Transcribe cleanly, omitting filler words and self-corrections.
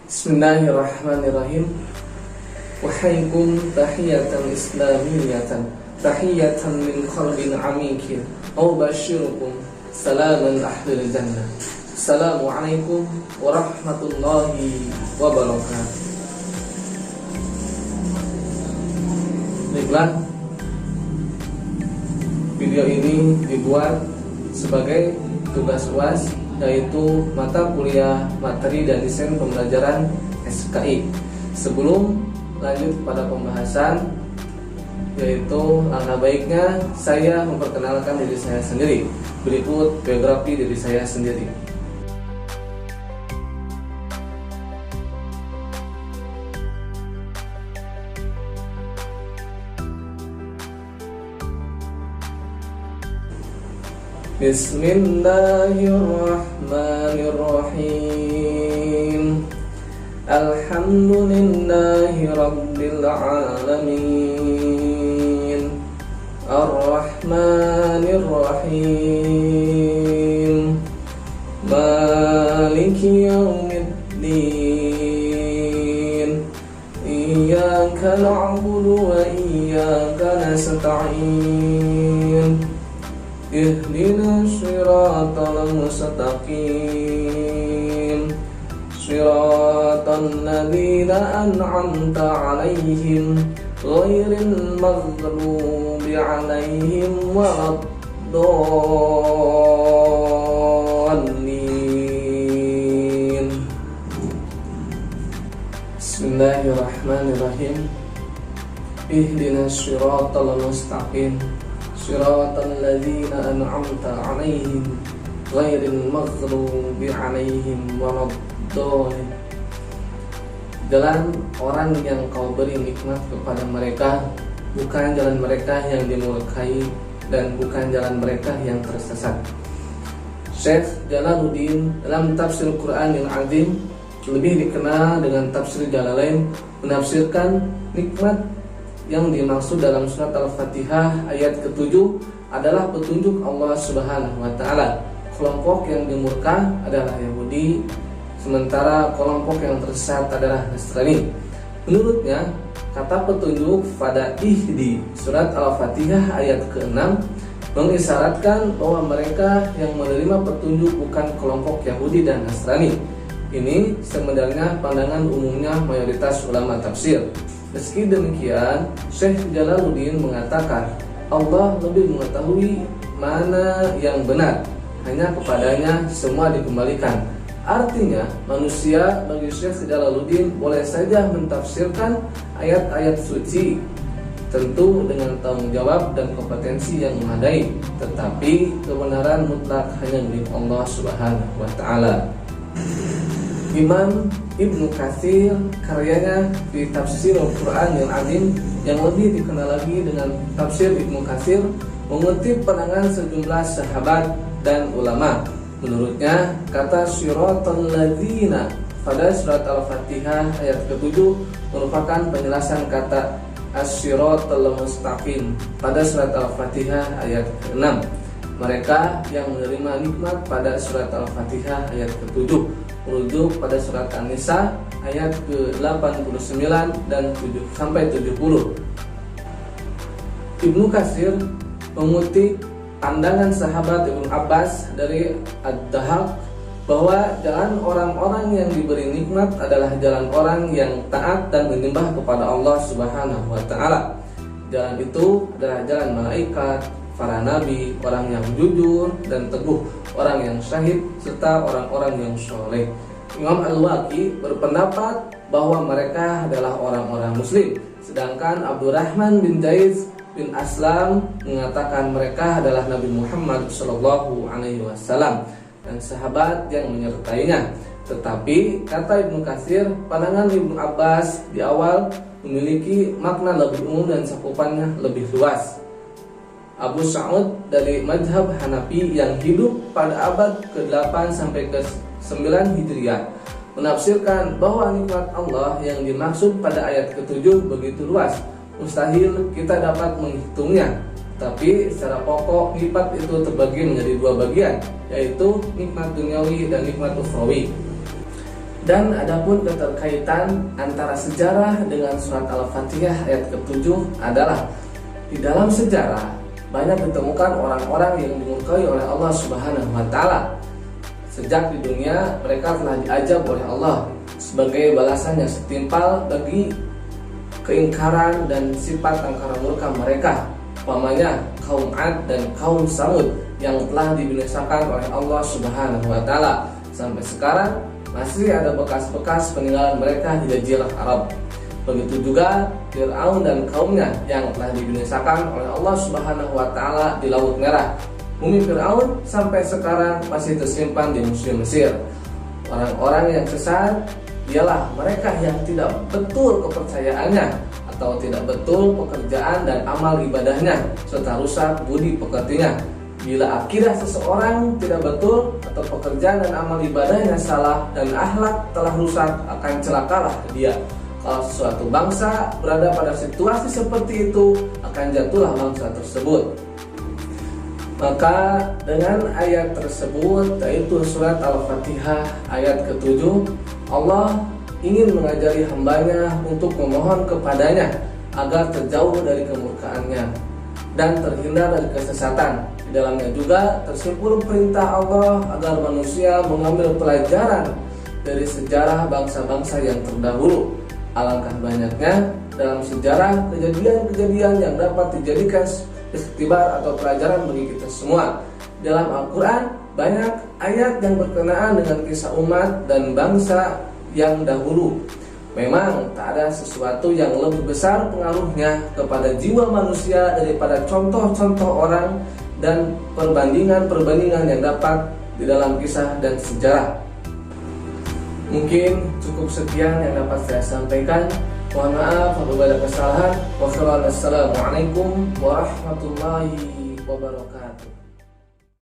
Bismillahirrahmanirrahim. Wahaikum tahiyatan islamiyatan, tahiyatan min qalbin amikin, Ubashirukum salaman ahlil jannah. Assalamualaikum warahmatullahi wabarakatuh. Baiklah, video ini dibuat sebagai tugas UAS, yaitu mata kuliah materi dan desain pembelajaran SKI. Sebelum lanjut pada pembahasan, yaitu langkah baiknya saya memperkenalkan diri saya sendiri. Berikut biografi diri saya sendiri. Bismillahirrahmanirrahim. Alhamdulillahi rabbil alamin. Ar-Rahmanir-Rahim. Maliki yaumiddin. Iyyaka na'budu wa iyyaka nasta'in. Ihdinas siratal mustaqim. Siratal ladzina an'amta 'alaihim ghairil maghdubi 'alaihim waladdallin. Bismillahirrahmanirrahim. Ihdinas siratal mustaqim. Siratal ladzina an'amta 'alaihim ghairil maghdubi 'alaihim waladdallin. Jalan orang yang kau beri nikmat kepada mereka, bukan jalan mereka yang dimurkai dan bukan jalan mereka yang tersesat. Syekh Jalaluddin dalam tafsir Quranil Azim, lebih dikenal dengan tafsir Jalalain, menafsirkan nikmat yang dimaksud dalam surat Al-Fatihah ayat ke-7 adalah petunjuk Allah Subhanahu wa taala. Kelompok yang dimurka adalah Yahudi, sementara kelompok yang tersesat adalah Nasrani. Menurutnya, kata petunjuk pada ihdi surat Al-Fatihah ayat ke-6 mengisyaratkan bahwa mereka yang menerima petunjuk bukan kelompok Yahudi dan Nasrani. Ini sebenarnya pandangan umumnya mayoritas ulama tafsir. Meski demikian, Syekh Jalaluddin mengatakan Allah lebih mengetahui mana yang benar, hanya kepadanya semua dikembalikan. Artinya, manusia bagi Syekh Jalaluddin boleh saja mentafsirkan ayat-ayat suci, tentu dengan tanggung jawab dan kompetensi yang memadai, tetapi kebenaran mutlak hanya milik Allah Subhanahu wa taala. Imam Ibnu Katsir, karyanya di tafsir Al-Quranil Azim yang lebih dikenal lagi dengan tafsir Ibnu Katsir, mengutip pandangan sejumlah sahabat dan ulama. Menurutnya, kata siratal ladzina pada surat Al-Fatihah ayat ke-7 merupakan penjelasan kata as-siratal mustaqim pada surat Al-Fatihah ayat ke-6. Mereka yang menerima nikmat pada surat Al-Fatihah ayat ke-7 merujuk pada surat An-Nisa ayat ke-89 dan 7-70. Ibnu Katsir mengutip pandangan sahabat Ibnu Abbas dari Ad-Dahaq bahwa jalan orang-orang yang diberi nikmat adalah jalan orang yang taat dan menyembah kepada Allah Subhanahu wa taala. Jalan itu adalah jalan malaikat, para nabi, orang yang jujur dan teguh, orang yang syahid, serta orang-orang yang soleh. Imam Al-Waqi berpendapat bahwa mereka adalah orang-orang muslim, sedangkan Abdurrahman bin Zaid bin Aslam mengatakan mereka adalah Nabi Muhammad SAW dan sahabat yang menyertainya. Tetapi kata Ibnu Katsir, pandangan Ibnu Abbas di awal memiliki makna lebih umum dan cakupannya lebih luas. Abu Sa'ud dari mazhab Hanafi yang hidup pada abad ke-8 sampai ke-9 Hijriah menafsirkan bahwa nikmat Allah yang dimaksud pada ayat ke-7 begitu luas, mustahil kita dapat menghitungnya. Tapi secara pokok nikmat itu terbagi menjadi dua bagian, yaitu nikmat duniawi dan nikmat ukhrawi. Dan adapun keterkaitan antara sejarah dengan surat Al-Fatihah ayat ke-7 adalah di dalam sejarah banyak ditemukan orang-orang yang dimurkai oleh Allah Subhanahu wa taala. Sejak di dunia mereka telah diazab oleh Allah sebagai balasan yang setimpal bagi keingkaran dan sifat angkara murka mereka. Umpamanya kaum Ad dan kaum Samud yang telah dibinasakan oleh Allah Subhanahu wa taala. Sampai sekarang masih ada bekas-bekas peninggalan mereka di Jazirah Arab. Begitu juga Fir'aun dan kaumnya yang telah dibinasakan oleh Allah Subhanahu wa taala di Laut Merah. Mumi Fir'aun sampai sekarang masih tersimpan di Museum Mesir. Orang-orang yang sesat ialah mereka yang tidak betul kepercayaannya atau tidak betul pekerjaan dan amal ibadahnya serta rusak budi pekertinya. Bila akidah seseorang tidak betul atau pekerjaan dan amal ibadahnya salah dan akhlak telah rusak, akan celakalah dia. Kalau suatu bangsa berada pada situasi seperti itu, akan jatuhlah bangsa tersebut. Maka dengan ayat tersebut, yaitu surat Al-Fatihah ayat ke-7, Allah ingin mengajari hambanya untuk memohon kepadanya agar terjauh dari kemurkaannya dan terhindar dari kesesatan. Di dalamnya juga tersimpul perintah Allah agar manusia mengambil pelajaran dari sejarah bangsa-bangsa yang terdahulu. Alangkah banyaknya dalam sejarah kejadian-kejadian yang dapat dijadikan ikhtibar atau pelajaran bagi kita semua. Dalam Al-Quran banyak ayat yang berkenaan dengan kisah umat dan bangsa yang dahulu. Memang tak ada sesuatu yang lebih besar pengaruhnya kepada jiwa manusia daripada contoh-contoh orang dan perbandingan-perbandingan yang dapat di dalam kisah dan sejarah. Mungkin cukup sekian yang dapat saya sampaikan. Mohon maaf apabila ada kesalahan. Wassalamualaikum warahmatullahi wabarakatuh.